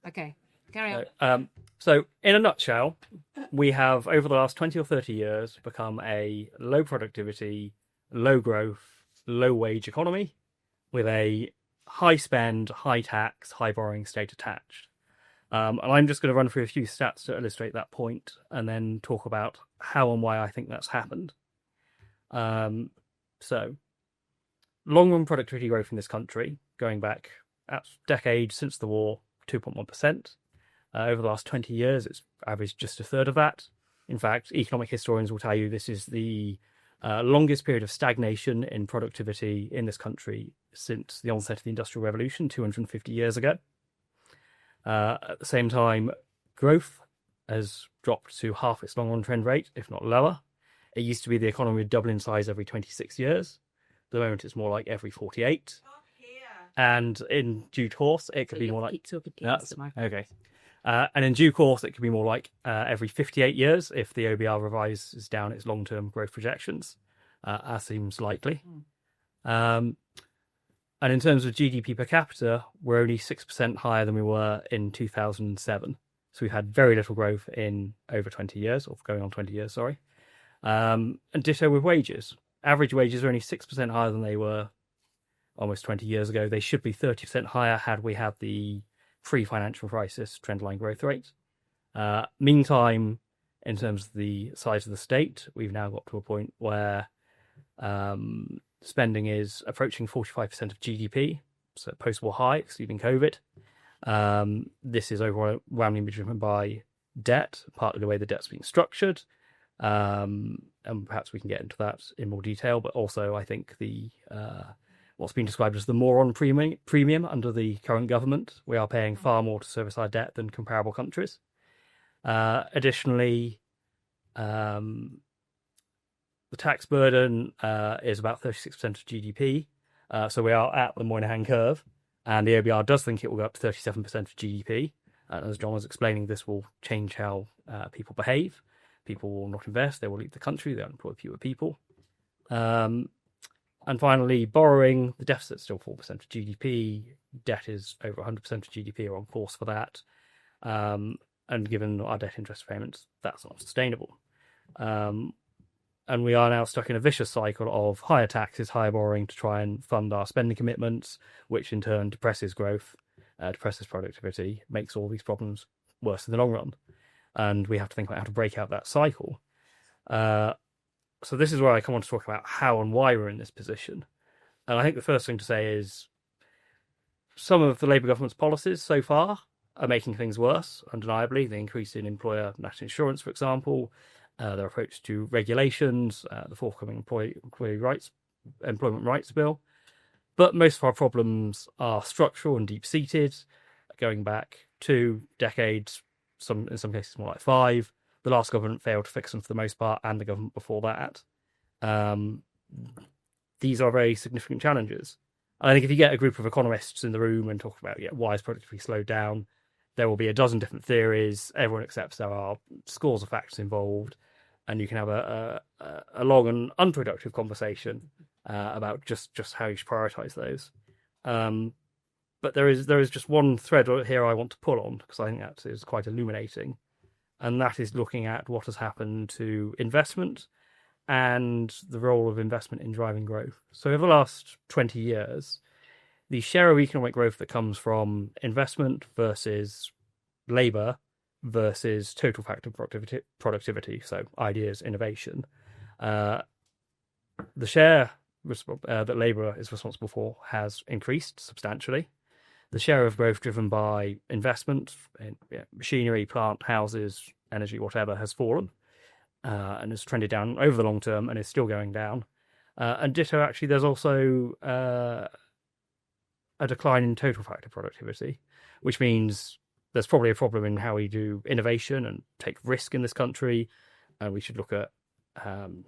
Okay, carry on. So, in a nutshell, we have over the last 20 or 30 years become a low productivity, low growth, low wage economy with a high spend, high tax, high borrowing state attached. And I'm just going to run through a few stats to illustrate that point and then talk about how and why I think that's happened. So, long run productivity growth in this country, going back a decade since the war, 2.1%. Over the last 20 years, it's averaged just a third of that. In fact, economic historians will tell you this is the longest period of stagnation in productivity in this country since the onset of the Industrial Revolution 250 years ago. At the same time, growth has dropped to half its long-run trend rate, if not lower. It used to be the economy would double in size every 26 years. At the moment, it's more like every 48. And in due course, it could be more like... Okay. And in due course, it could be more like every 58 years if the OBR revises down its long-term growth projections, as seems likely. And in terms of GDP per capita, we're only 6% higher than we were in 2007. So we've had very little growth in over 20 years, or going on 20 years, sorry. And ditto with wages. Average wages are only 6% higher than they were almost 20 years ago. They should be 30% higher had we had the pre-financial crisis trendline growth rate. Meantime, in terms of the size of the state, we've now got to a point where spending is approaching 45% of GDP, so post-war high, excluding COVID. This is overwhelmingly driven by debt, partly the way the debt's being structured, and perhaps we can get into that in more detail, but also I think the what's been described as the moron premium under the current government. We are paying far more to service our debt than comparable countries. Additionally, the tax burden is about 36% of GDP. So we are at the Moynihan curve, and the OBR does think it will go up to 37% of GDP. And as John was explaining, this will change how people behave. People will not invest, they will leave the country, they'll employ fewer people. And finally, borrowing, the deficit's still 4% of GDP, debt is over 100% of GDP, or on course for that. And given our debt interest payments, that's not sustainable. And we are now stuck in a vicious cycle of higher taxes, higher borrowing to try and fund our spending commitments, which in turn depresses growth, depresses productivity, makes all these problems worse in the long run. And we have to think about how to break out that cycle. So this is where I come on to talk about how and why we're in this position. And I think the first thing to say is some of the Labour government's policies so far are making things worse, undeniably. The increase in employer national insurance, for example, their approach to regulations, the forthcoming employment rights bill. But most of our problems are structural and deep-seated, going back 2 decades, in some cases more like 5. The last government failed to fix them for the most part, and the government before that. These are very significant challenges. I think if you get a group of economists in the room and talk about why is productivity slowed down, there will be a dozen different theories. Everyone accepts there are scores of factors involved, and you can have a long and unproductive conversation about just how you should prioritise those. But there is just one thread here I want to pull on, because I think that is quite illuminating. And that is looking at what has happened to investment and the role of investment in driving growth. So over the last 20 years, the share of economic growth that comes from investment versus labour versus total factor productivity, so ideas, innovation, the share that labour is responsible for has increased substantially. The share of growth driven by investment in machinery, plant, houses, energy, whatever, has fallen and has trended down over the long term and is still going down. And ditto, actually, there's also a decline in total factor productivity, which means there's probably a problem in how we do innovation and take risk in this country. And we should look at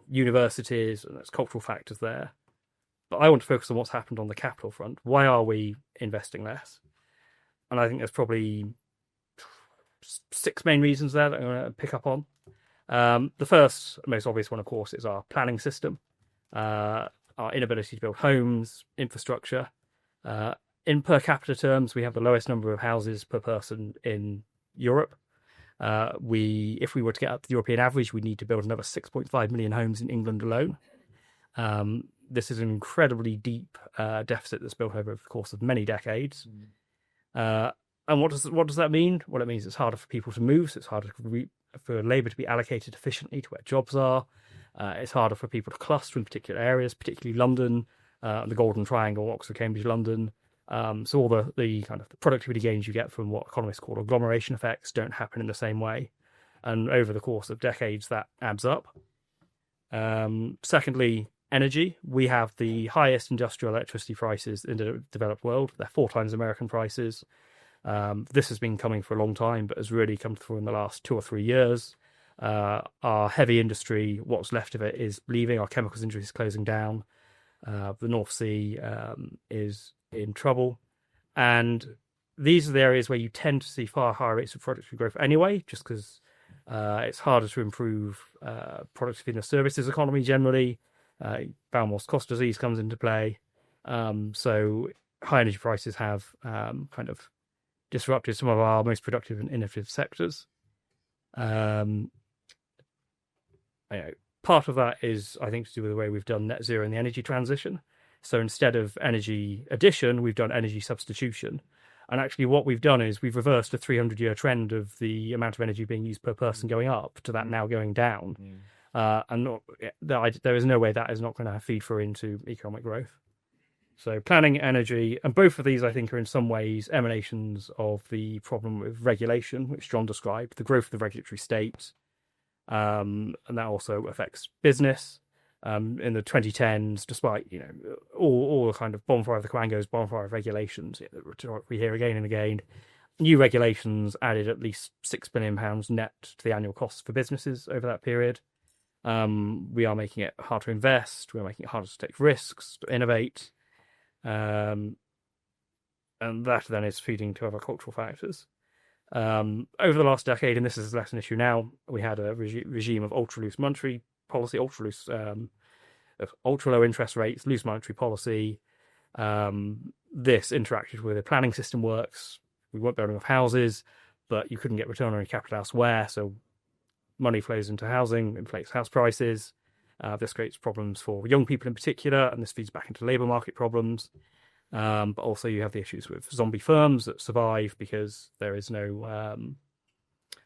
universities, and there's cultural factors there. But I want to focus on what's happened on the capital front. Why are we investing less? And I think there's probably 6 main reasons there that I'm going to pick up on. The first, most obvious one, of course, is our planning system, our inability to build homes, infrastructure. In per capita terms, we have the lowest number of houses per person in Europe. If we were to get up to the European average, we need to build another 6.5 million homes in England alone. This is an incredibly deep deficit that's built over the course of many decades. And what does that mean? Well, it means it's harder for people to move, so it's harder for labour to be allocated efficiently to where jobs are. It's harder for people to cluster in particular areas, particularly London, the Golden Triangle, Oxford, Cambridge, London. So all the kind of the productivity gains you get from what economists call agglomeration effects don't happen in the same way. And over the course of decades, that adds up. Secondly, energy. We have the highest industrial electricity prices in the developed world. They're 4 times American prices. This has been coming for a long time, but has really come through in the last 2 or 3 years. Our heavy industry, what's left of it, is leaving. Our chemicals industry is closing down. The North Sea is in trouble. And these are the areas where you tend to see far higher rates of productivity growth anyway, just because it's harder to improve productivity in the services economy generally. Balmore's cost disease comes into play. So high energy prices have kind of disrupted some of our most productive and innovative sectors. Part of that is, I think, to do with the way we've done net zero in the energy transition. So instead of energy addition, we've done energy substitution. And actually what we've done is we've reversed a 300-year trend of the amount of energy being used per person going up to that now going down. There is no way that is not going to feed through into economic growth. So planning, energy, and both of these, I think, are in some ways emanations of the problem with regulation, which John described, the growth of the regulatory state. And that also affects business. In the 2010s, despite all the kind of bonfire of the Quangos, bonfire of regulations, we hear again and again, new regulations added at least £6 billion net to the annual costs for businesses over that period. We are making it hard to invest. We are making it harder to take risks, to innovate, and that then is feeding to other cultural factors. Over the last decade, and this is less an issue now, we had a regime of ultra-loose monetary policy, ultra low interest rates, loose monetary policy. This interacted with the planning system works. We weren't building enough houses, but you couldn't get return on your capital elsewhere, so money flows into housing, inflates house prices. This creates problems for young people in particular, and this feeds back into labour market problems. But also you have the issues with zombie firms that survive because there is no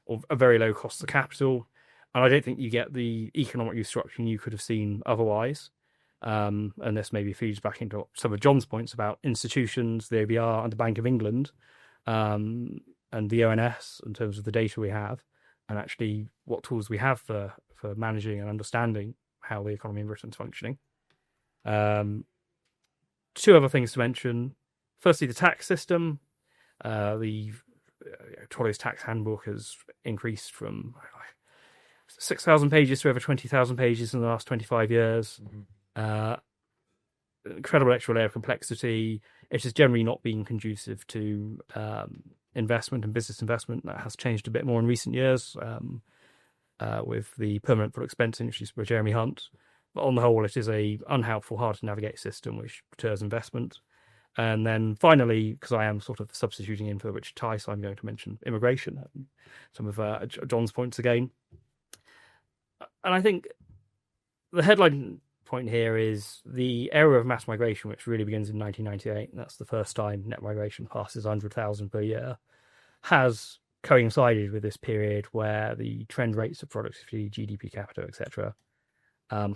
or a very low cost of capital. And I don't think you get the economic restructuring you could have seen otherwise. And this maybe feeds back into some of John's points about institutions, the OBR and the Bank of England, and the ONS in terms of the data we have, and actually what tools we have for managing and understanding how the economy in Britain is functioning. 2 other things to mention. Firstly, the tax system. The Tolley's tax handbook has increased from 6,000 pages to over 20,000 pages in the last 25 years. Incredible extra layer of complexity. It has generally not been conducive to investment and business investment. That has changed a bit more in recent years with the permanent full expense introduced by Jeremy Hunt. But on the whole, it is a unhelpful, hard to navigate system which deters investment. And then finally, because I am sort of substituting in for Richard Tice, I'm going to mention immigration, some of John's points again. And I think the headline point here is the era of mass migration, which really begins in 1998. And that's the first time net migration passes 100,000 per year, has coincided with this period where the trend rates of productivity, GDP capita, etc.,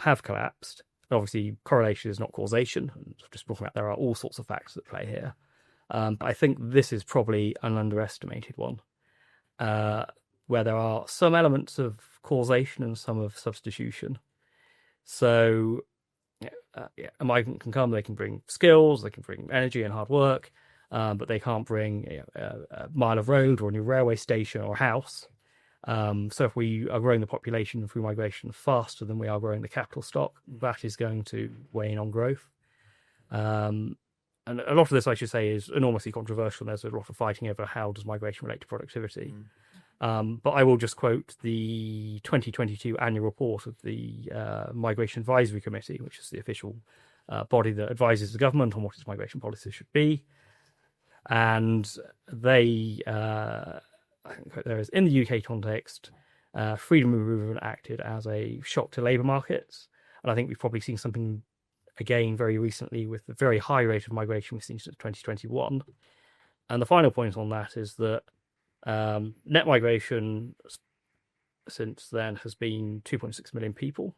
have collapsed. Obviously, correlation is not causation. And just talking about there are all sorts of factors that play here. But I think this is probably an underestimated one, where there are some elements of causation and some of substitution. So, a migrant can come, they can bring skills, they can bring energy and hard work, but they can't bring a mile of road or a new railway station or a house. So if we are growing the population through migration faster than we are growing the capital stock, that is going to wane on growth. And a lot of this, I should say, is enormously controversial. There's a lot of fighting over how does migration relate to productivity. But I will just quote the 2022 annual report of the Migration Advisory Committee, which is the official body that advises the government on what its migration policy should be. And they, I think there is, in the UK context, freedom movement acted as a shock to labour markets. And I think we've probably seen something again very recently with the very high rate of migration we've seen since 2021. And the final point on that is that net migration since then has been 2.6 million people,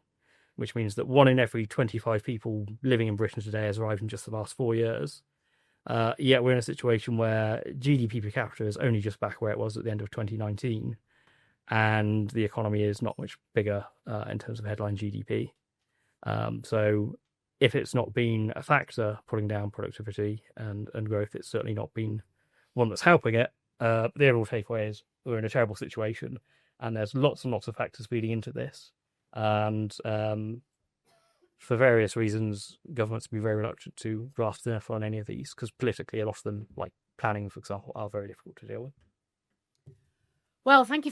which means that 1 in every 25 people living in Britain today has arrived in just the last 4 years. Yet we're in a situation where GDP per capita is only just back where it was at the end of 2019, and the economy is not much bigger in terms of headline GDP. So if it's not been a factor pulling down productivity and growth, it's certainly not been one that's helping it. The overall takeaway is we're in a terrible situation, and there's lots and lots of factors feeding into this. And for various reasons, governments will be very reluctant to grasp enough on any of these, because politically, a lot of them, like planning, for example, are very difficult to deal with. Well, thank you